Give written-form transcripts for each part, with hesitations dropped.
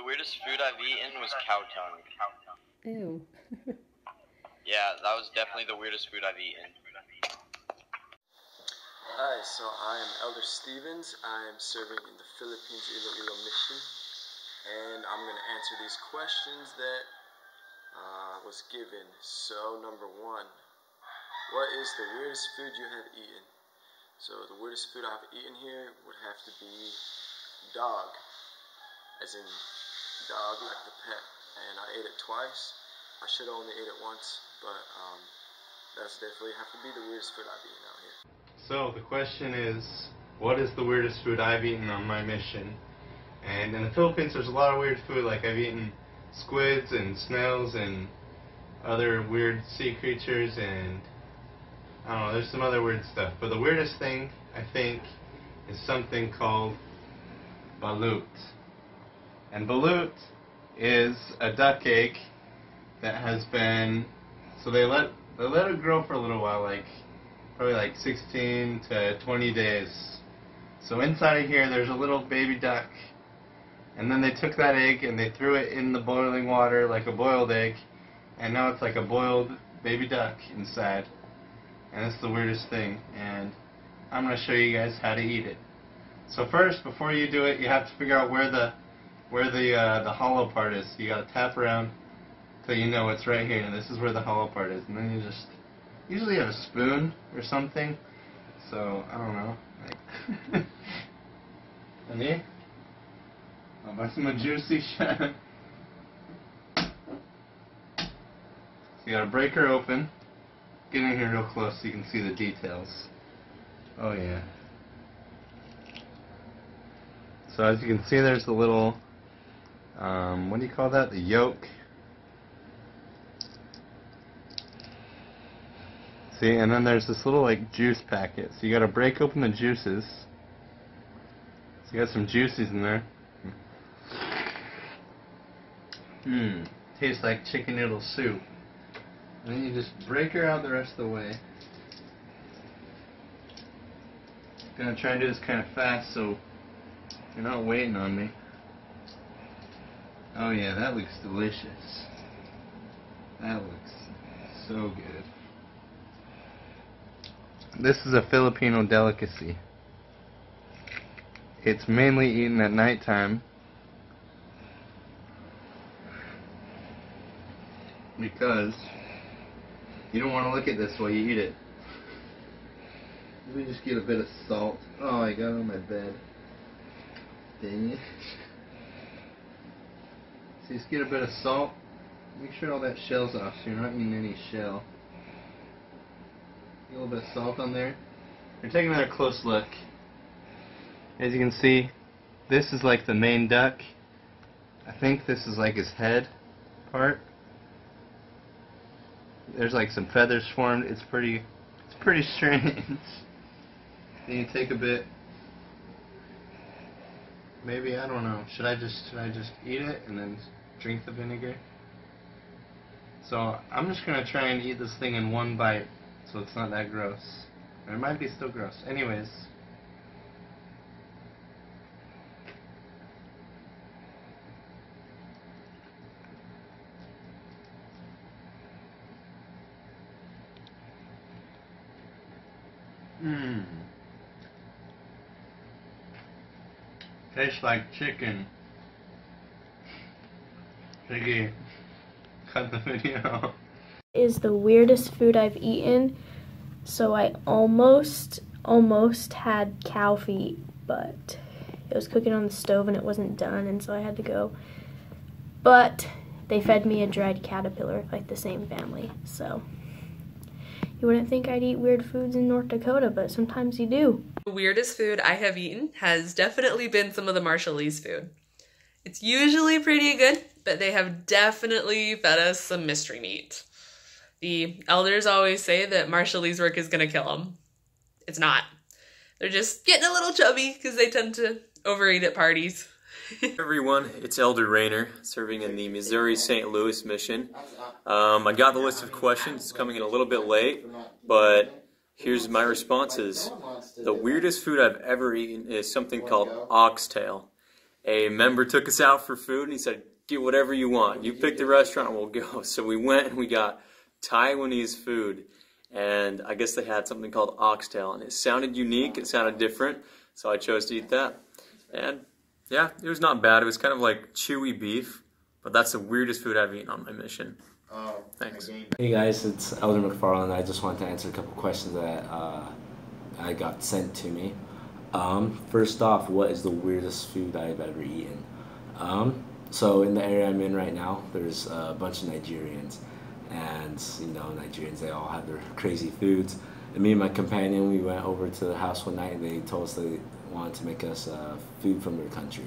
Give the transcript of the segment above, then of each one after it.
weirdest food I've eaten was cow tongue. Ew. Yeah, that was definitely the weirdest food I've eaten. Hi, so I am Elder Stevens. I am serving in the Philippines Iloilo mission, and I'm going to answer these questions that was given. So, number one, what is the weirdest food you have eaten? So, the weirdest food I've eaten here would have to be dog, as in dog like the pet, and I ate it twice. I should have only ate it once, but that's definitely have to be the weirdest food I've eaten out here. So the question is, what is the weirdest food I've eaten on my mission? And in the Philippines there's a lot of weird food, like I've eaten squids and snails and other weird sea creatures, and I don't know, there's some other weird stuff. But the weirdest thing, I think, is something called balut. And balut is a duck egg that has been, so they let it grow for a little while, like probably like 16 to 20 days. So inside of here there's a little baby duck, and then they took that egg and they threw it in the boiling water like a boiled egg, and now it's like a boiled baby duck inside. And it's the weirdest thing, and I'm going to show you guys how to eat it. So first, before you do it, you have to figure out where the hollow part is. You got to tap around till you know it's right here, and this is where the hollow part is. And then you just usually have a spoon or something. So I don't know, like Ani? Mas juicy siya. So you got to break her open. Get in here real close so you can see the details. Oh yeah. So as you can see, there's the little, what do you call that? The yolk. See, and then there's this little like juice packet. So you gotta break open the juices. So you got some juices in there. Tastes like chicken noodle soup. And then you just break her out the rest of the way. Gonna try and do this kind of fast so you're not waiting on me. Oh yeah, that looks delicious. That looks so good. This is a Filipino delicacy. It's mainly eaten at nighttime because you don't want to look at this while you eat it. Let me just get a bit of salt. Oh, I got it on my bed. Dang it. So just get a bit of salt. Make sure all that shell's off so you're not eating any shell. Get a little bit of salt on there. We're taking another close look. As you can see, this is like the main duck. I think this is like his head part. There's like some feathers formed. It's pretty strange. Then you take a bit. Maybe, I don't know. Should I just eat it and then drink the vinegar? So I'm just gonna try and eat this thing in one bite, so it's not that gross. Or it might be still gross. Anyways. Tastes like chicken. Piggy, cut the video. Is the weirdest food I've eaten. So I almost had cow feet, but it was cooking on the stove and it wasn't done, and so I had to go. But they fed me a dried caterpillar, like the same family, so you wouldn't think I'd eat weird foods in North Dakota, but sometimes you do. The weirdest food I have eaten has definitely been some of the Marshallese food. It's usually pretty good, but they have definitely fed us some mystery meat. The elders always say that Marshallese work is gonna kill them. It's not. They're just getting a little chubby because they tend to overeat at parties. Hey everyone, it's Elder Rayner, serving in the Missouri St. Louis mission. I got the list of questions. It's coming in a little bit late, but here's my responses. The weirdest food I've ever eaten is something called oxtail. a member took us out for food and he said, get whatever you want. You pick the restaurant and we'll go. So we went and we got Taiwanese food. And I guess they had something called oxtail. And it sounded unique. It sounded different. So I chose to eat that. And yeah, it was not bad. It was kind of like chewy beef. But that's the weirdest food I've eaten on my mission. Thanks. Hey guys, it's Elder McFarland. I just wanted to answer a couple questions that I got sent to me. First off, what is the weirdest food I've ever eaten? So in the area I'm in right now, there's a bunch of Nigerians. And, you know, Nigerians, they all have their crazy foods. And me and my companion, we went over to the house one night and they told us they wanted to make us food from their country.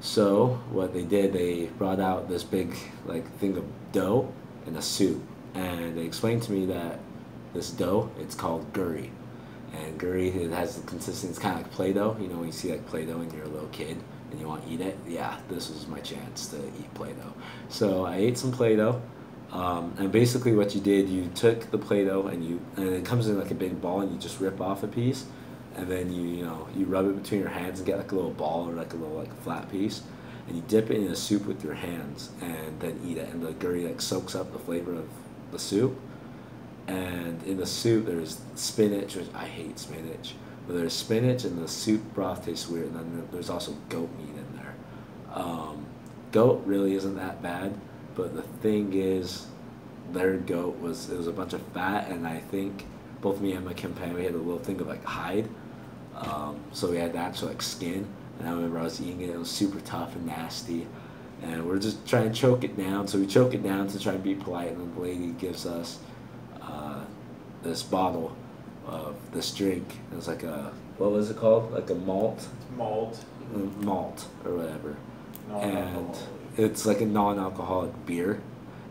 So what they did, they brought out this big thing of dough and a soup. And they explained to me that this dough, it's called guri. And guri, it has the consistency, it's kind of like Play-Doh. You know, when you see like Play-Doh when you're a little kid and you want to eat it, yeah, this was my chance to eat Play-Doh. So I ate some Play-Doh. And basically what you did, you took the Play-Doh and it comes in like a big ball and you just rip off a piece. And then you rub it between your hands and get like a little ball or like a little flat piece. And you dip it in the soup with your hands and then eat it. And the guri like soaks up the flavor of the soup. And in the soup there's spinach, which I hate spinach. But there's spinach and the soup broth tastes weird. And then there's also goat meat in there. Goat really isn't that bad. But the thing is, their goat was a bunch of fat. And I think both me and my companion, we had a little thing of like hide. So we had the actual like skin, and I remember I was eating it. It was super tough and nasty, and we're just trying to choke it down. So we choke it down to try and be polite, and then the lady gives us this bottle of this drink. It was like what was it called? Like a malt or whatever. And it's like a non-alcoholic beer.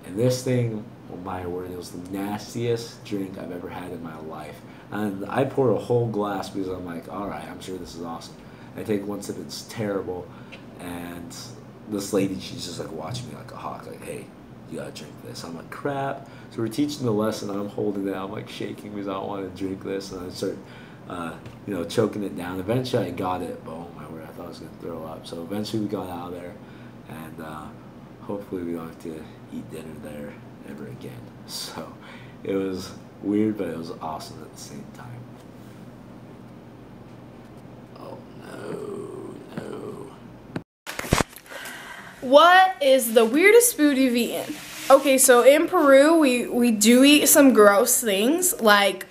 And this thing, oh my word, it was the nastiest drink I've ever had in my life. And I poured a whole glass because I'm like, all right, I'm sure this is awesome. I take one sip, it's terrible. And this lady, she's just like watching me like a hawk, like, hey, you gotta drink this. I'm like, crap. So we're teaching the lesson, I'm holding it, I'm like shaking because I don't want to drink this. And I start, choking it down. Eventually I got it, but oh my word, I thought I was gonna throw up. So eventually we got out of there, and hopefully we don't have to eat dinner there ever again. So it was weird, but it was awesome at the same time. Oh no. What is the weirdest food you've eaten? Okay, so in Peru, we do eat some gross things like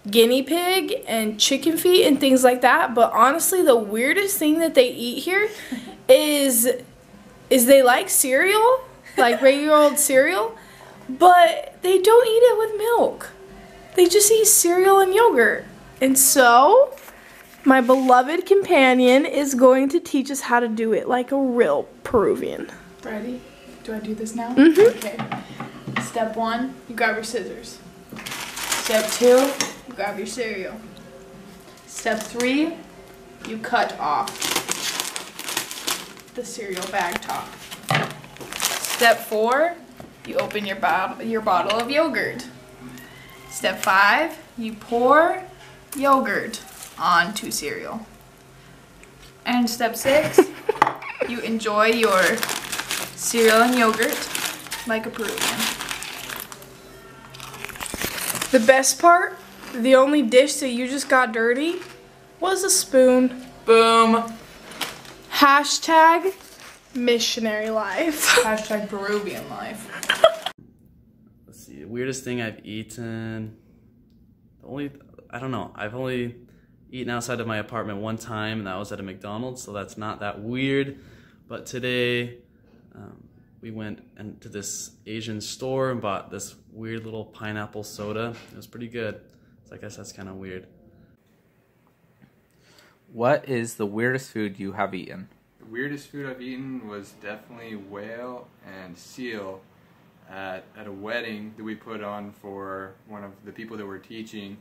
guinea pig and chicken feet and things like that, but honestly the weirdest thing that they eat here is they like cereal, like regular old cereal, but they don't eat it with milk. They just eat cereal and yogurt. And so my beloved companion is going to teach us how to do it like a real Peruvian. Ready? Do I do this now? Mm-hmm. Okay. Step 1, you grab your scissors. Step 2, you grab your cereal. Step 3, you cut off the cereal bag top. Step 4, you open your bottle of yogurt. Step 5, you pour yogurt onto cereal. And step 6, you enjoy your cereal and yogurt like a Peruvian. The best part, the only dish that you just got dirty was a spoon. Boom. Hashtag missionary life. Hashtag Peruvian life. Let's see, the weirdest thing I've eaten. I don't know. I've only eaten outside of my apartment one time, and that was at a McDonald's, so that's not that weird. But today, we went into this Asian store and bought this weird little pineapple soda. It was pretty good. So I guess that's kind of weird. What is the weirdest food you have eaten? The weirdest food I've eaten was definitely whale and seal at a wedding that we put on for one of the people that we're teaching.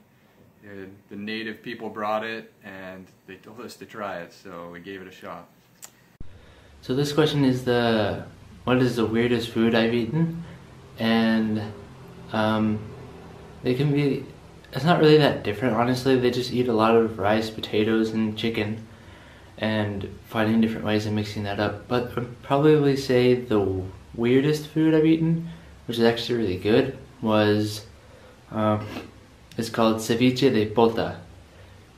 The native people brought it and they told us to try it, so we gave it a shot. So this question is what is the weirdest food I've eaten? And it's not really that different, honestly. They just eat a lot of rice, potatoes, and chicken. and finding different ways of mixing that up. But I'd probably say the weirdest food I've eaten, which is actually really good, was it's called ceviche de pota,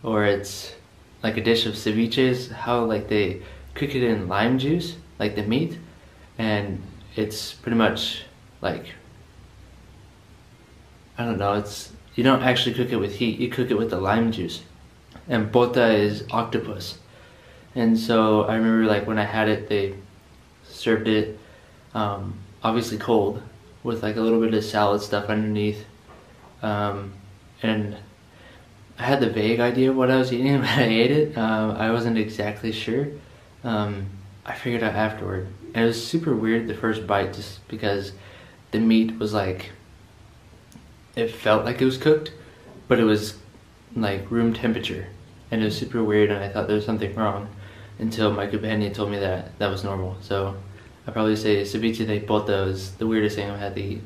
or it's like a dish of ceviches, how like they cook it in lime juice, like the meat, and it's pretty much like, I don't know, it's, you don't actually cook it with heat, you cook it with the lime juice. And pota is octopus. And so I remember like when I had it, they served it obviously cold with like a little bit of salad stuff underneath. And I had the vague idea of what I was eating when I ate it. I wasn't exactly sure. I figured out afterward. And it was super weird the first bite just because the meat was like, it felt like it was cooked, but it was like room temperature. And it was super weird, and I thought there was something wrong until my companion told me that that was normal. So I'd probably say ceviche de pota is the weirdest thing I've had to eat.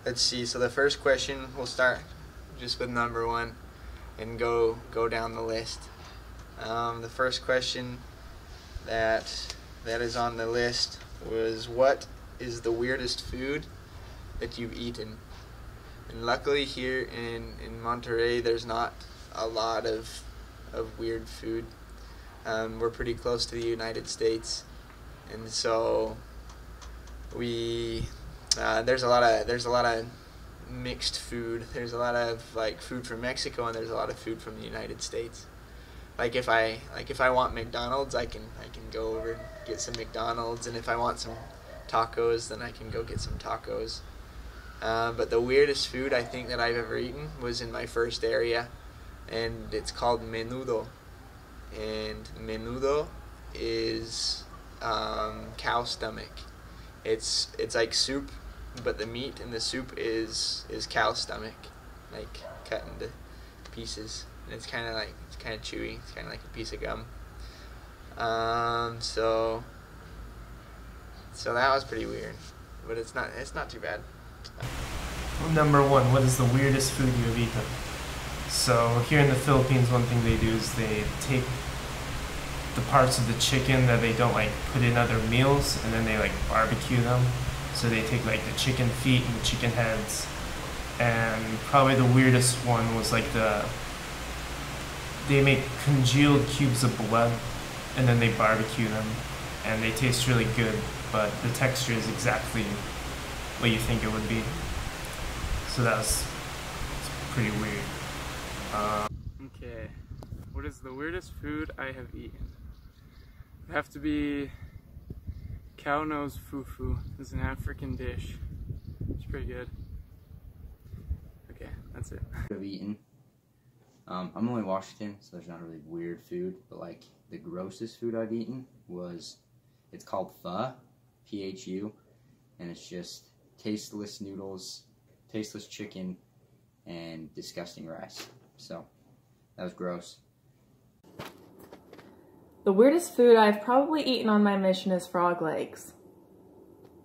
Let's see, so the first question, we'll start just with number one and go down the list. The first question that is on the list was, what is the weirdest food that you've eaten? And luckily here in Monterey, there's not a lot of weird food. We're pretty close to the United States, and so we there's a lot of mixed food. There's a lot of like food from Mexico, and there's a lot of food from the United States. Like if I want McDonald's, I can go over and get some McDonald's, and if I want some tacos, then I can go get some tacos. But the weirdest food I think that I've ever eaten was in my first area, and it's called menudo. And menudo is cow stomach. It's like soup, but the meat in the soup is cow stomach, like cut into pieces. And it's kind of chewy. It's kind of like a piece of gum. So that was pretty weird, but it's not too bad. Number one, what is the weirdest food you have eaten? So here in the Philippines, one thing they do is they take the parts of the chicken that they don't like put in other meals, and then they like barbecue them. So they take like the chicken feet and the chicken heads, and probably the weirdest one was like they make congealed cubes of blood, and then they barbecue them, and they taste really good, but the texture is exactly what you think it would be. So it's pretty weird. Okay, what is the weirdest food I have eaten? It'd have to be cow nose fufu. It's an African dish. It's pretty good. Okay, that's it. I've eaten. I'm only in Washington, so there's not really weird food, but like the grossest food I've eaten was, it's called pho, P-H-U, and it's just tasteless noodles, tasteless chicken, and disgusting rice. So that was gross. The weirdest food I've probably eaten on my mission is frog legs.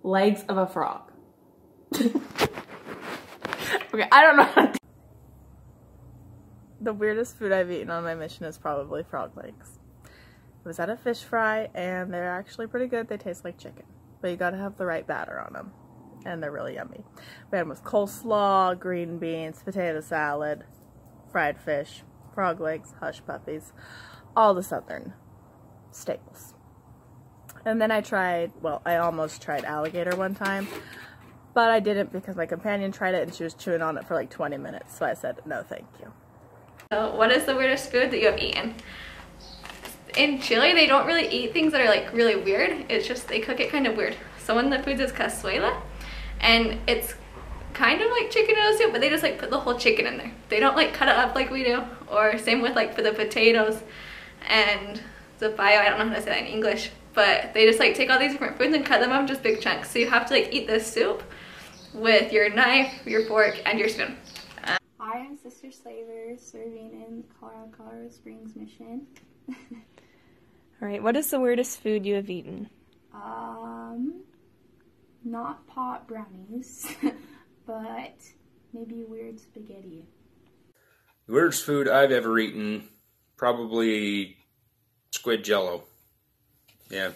Legs of a frog. Okay, I don't know. The weirdest food I've eaten on my mission is probably frog legs. It was at a fish fry, and they're actually pretty good. They taste like chicken, but you gotta have the right batter on them, and they're really yummy. We had them with coleslaw, green beans, potato salad, fried fish, frog legs, hush puppies, all the southern staples. And then I almost tried alligator one time, but I didn't because my companion tried it and she was chewing on it for like 20 minutes, so I said no thank you. So what is the weirdest food that you have eaten? In Chile, they don't really eat things that are like really weird. It's just they cook it kind of weird. So one of the foods is cazuela, and it's kind of like chicken noodle soup, but they just like put the whole chicken in there. They don't like cut it up like we do, or same with like for the potatoes and the zapallo. I don't know how to say that in English, but they just like take all these different foods and cut them up in just big chunks. So you have to like eat this soup with your knife, your fork, and your spoon. I am Sister Slaver, serving in Colorado Springs Mission. Alright, what is the weirdest food you have eaten? Not pot brownies, but maybe weird spaghetti. The weirdest food I've ever eaten, probably squid jello. Yeah.